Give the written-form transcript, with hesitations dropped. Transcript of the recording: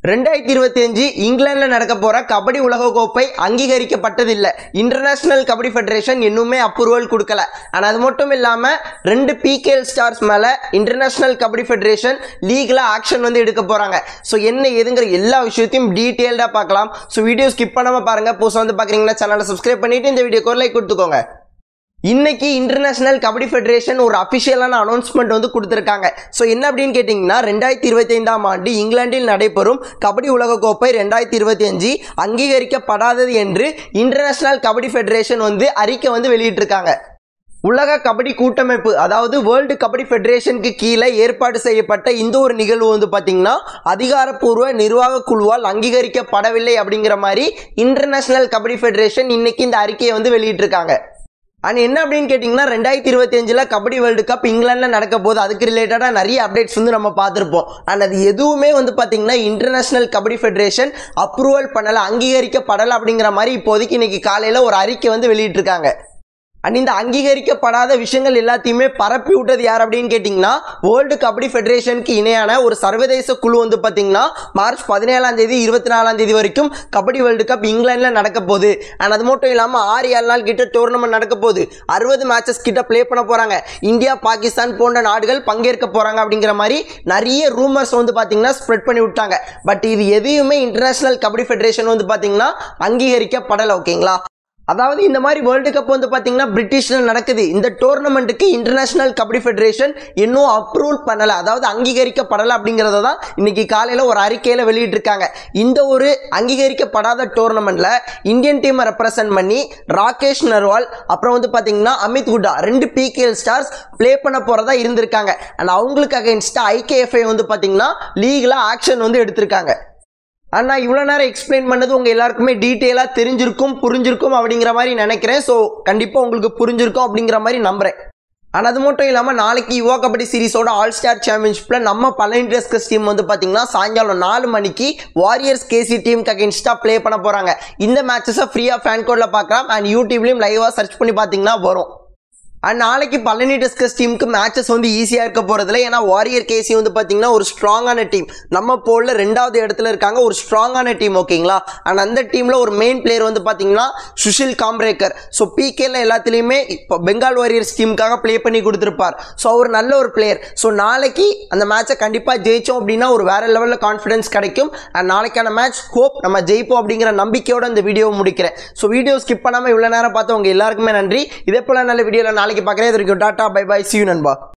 2025 இங்கிலாந்துல நடக்க போற கபடி உலக கோப்பை அங்கீகரிக்கப்பட்டதில்லை. இன்டர்நேஷனல் கபடி ஃபெடரேஷன் இன்னுமே அப்ரூவல் கொடுக்கல. ஆனா அது மட்டும் இல்லாம 2 PKL ஸ்டார்ஸ் மேல இன்டர்நேஷனல் கபடி ஃபெடரேஷன் லீகலா ஆக்ஷன் எடுக்க போறாங்க. சோ என்ன ஏதுங்கிற எல்லா விஷயத்தையும் டீடைல்டா பார்க்கலாம். சோ வீடியோ ஸ்கிப் பண்ணாம பாருங்க. புதுசா பாக்குறீங்கன்னா சேனலை சப்ஸ்கிரைப் பண்ணிட்டு இந்த வீடியோக்கு ஒரு லைக் கொடுத்துக்கோங்க. இன்னைக்கு இன்டர்நேஷனல் கபடி ஃபெடரேஷன் ஒரு அபிஷியலான அனௌன்ஸ்மெண்ட் கொடுத்திருக்காங்க. ஸோ என்ன அப்படின்னு கேட்டிங்கன்னா 2025ஆம் ஆண்டு இங்கிலாந்தில் நடைபெறும் கபடி உலகக்கோப்பை 2025 அங்கீகரிக்கப்படாதது என்று இன்டர்நேஷனல் கபடி ஃபெடரேஷன் அறிக்கை வெளியிட்டிருக்காங்க. உலக கபடி கூட்டமைப்பு அதாவது வேர்ல்டு கபடி ஃபெடரேஷனுக்கு கீழே ஏற்பாடு செய்யப்பட்ட இந்த ஒரு நிகழ்வு பார்த்தீங்கன்னா அதிகாரப்பூர்வ நிர்வாக குழுவால் அங்கீகரிக்கப்படவில்லை அப்படிங்கிற மாதிரி இன்டர்நேஷனல் கபடி ஃபெடரேஷன் இன்னைக்கு இந்த அறிக்கையை வெளியிட்டிருக்காங்க. அண்ட் என்ன அப்படின்னு கேட்டிங்கன்னா 2025 கபடி வேர்ல்டு கப் இங்கிலாண்டில் நடக்க போது அதுக்கு ரிலேட்டடாக நிறைய அப்டேட்ஸ் நம்ம பார்த்துருப்போம். அண்ட் அது எதுவுமே பார்த்தீங்கன்னா இன்டர்நேஷனல் கபடி ஃபெடரேஷன் அப்ரூவல் பண்ணலை, அங்கீகரிக்கப்படலை அப்படிங்கிற மாதிரி இப்போதைக்கு இன்னைக்கு காலையில் ஒரு அறிக்கை வெளியிட்டிருக்காங்க. அண்ட் இந்த அங்கீகரிக்கப்படாத விஷயங்கள் எல்லாத்தையுமே பரப்பி விட்டது யார் அப்படின்னு கேட்டிங்கன்னா வேர்ல்டு கபடி ஃபெடரேஷனுக்கு இணையான ஒரு சர்வதேச குழு பார்த்தீங்கன்னா மார்ச் 17ஆம் தேதி 24ஆம் தேதி வரைக்கும் கபடி வேர்ல்டு கப் இங்கிலாண்டில் நடக்க போகுது. அண்ட் அது மட்டும் இல்லாமல் 6-7 நாள் கிட்ட டோர்னமெண்ட் நடக்க போகுது. 60 மேட்சஸ் கிட்ட பிளே பண்ண போகிறாங்க. இந்தியா, பாகிஸ்தான் போன்ற நாடுகள் பங்கேற்க போகிறாங்க அப்படிங்கிற மாதிரி நிறைய ரூமர்ஸ் பார்த்தீங்கன்னா ஸ்ப்ரெட் பண்ணி விட்டாங்க. பட் இது எதையுமே இன்டர்நேஷனல் கபடி ஃபெடரேஷன் பார்த்தீங்கன்னா அங்கீகரிக்கப்படலை. ஓகேங்களா? அதாவது இந்த மாதிரி வேர்ல்டு கப் பார்த்தீங்கன்னா பிரிட்டிஷ்ல நடக்குது. இந்த டோர்னமெண்ட்டுக்கு இன்டர்நேஷனல் கபடி ஃபெடரேஷன் இன்னும் அப்ரூவல் பண்ணலை, அதாவது அங்கீகரிக்கப்படலை அப்படிங்கிறத தான் இன்னைக்கு காலையில் ஒரு அறிக்கையில் வெளியிட்டிருக்காங்க. இந்த ஒரு அங்கீகரிக்கப்படாத டோர்னமெண்ட்ல இந்தியன் டீமை ரெப்ரசென்ட் பண்ணி ராகேஷ் நர்வால் அப்புறம் பார்த்தீங்கன்னா அமித் குட்டா 2 PKL ஸ்டார்ஸ் பிளே பண்ண போறதா இருந்திருக்காங்க. அண்ட் அவங்களுக்கு அகைன்ஸ்டா IKFA பார்த்தீங்கன்னா லீகலா ஆக்ஷன் எடுத்திருக்காங்க. அண்ணா இவ்வளோ நேரம் எக்ஸ்பிளைன் பண்ணது உங்கள் எல்லாருக்குமே டீட்டெயிலாக தெரிஞ்சிருக்கும், புரிஞ்சிருக்கும் அப்படிங்கிற மாதிரி நினைக்கிறேன். ஸோ கண்டிப்பாக உங்களுக்கு புரிஞ்சிருக்கும் அப்படிங்கிற மாதிரி நம்புகிறேன். ஆனால் அது மட்டும் இல்லாமல் நாளைக்கு யுவா கபடி சீரிஸோட ஆல் ஸ்டார் சாம்பியன்ஷிப்பில் நம்ம பழனி டஸ்கஸ் டீம் பார்த்தீங்கன்னா சாயங்காலம் 4 மணிக்கு வாரியர்ஸ் KC டீமுக்கு அகேன்ஸ்டாக ப்ளே பண்ண போகிறாங்க. இந்த மேட்சஸை ஃப்ரீயாக ஃபேன் கோடில் பார்க்கலாம். அண்ட் யூடியூப்லேயும் லைவாக சர்ச் பண்ணி பார்த்தீங்கன்னா வரும். அண்ட் நாளைக்கு பழனி டஸ்கஸ் டீமுக்கு மேட்சஸ் ஈஸியாக இருக்க போகிறதில்ல. ஏன்னா வாரியர் KC பார்த்தீங்கன்னா ஒரு ஸ்ட்ராங்கான டீம், நம்ம போலில் 2வது இடத்துல இருக்காங்க, ஒரு ஸ்ட்ராங்கான டீம். ஓகேங்களா? அண்ட் அந்த டீமில் ஒரு மெயின் பிளேயர் பார்த்தீங்கன்னா சுஷில் காம்ரேக்கர். ஸோ PKL எல்லாத்துலேயுமே இப்போ பெங்கால் வாரியர்ஸ் டீமுக்காக ப்ளே பண்ணி கொடுத்துருப்பார். ஸோ அவர் நல்ல ஒரு பிளேயர். ஸோ நாளைக்கு அந்த மேட்சை கண்டிப்பாக ஜெயிச்சோம் அப்படின்னா ஒரு வேற லெவலில் கான்ஃபிடன்ஸ் கிடைக்கும். அண்ட் நாளைக்கான மேட்ச் ஹோப் நம்ம ஜெயிப்போம் அப்படிங்கிற நம்பிக்கையோட இந்த வீடியோவை முடிக்கிறேன். ஸோ வீடியோ ஸ்கிப் பண்ணாமல் இவ்வளோ நேரம் பார்த்தவங்க எல்லாருக்குமே நன்றி. இதே போல் நல்ல வீடியோவில் நாளைக்கு பார்க்குறேன். Tata, bye bye, see you நண்பா.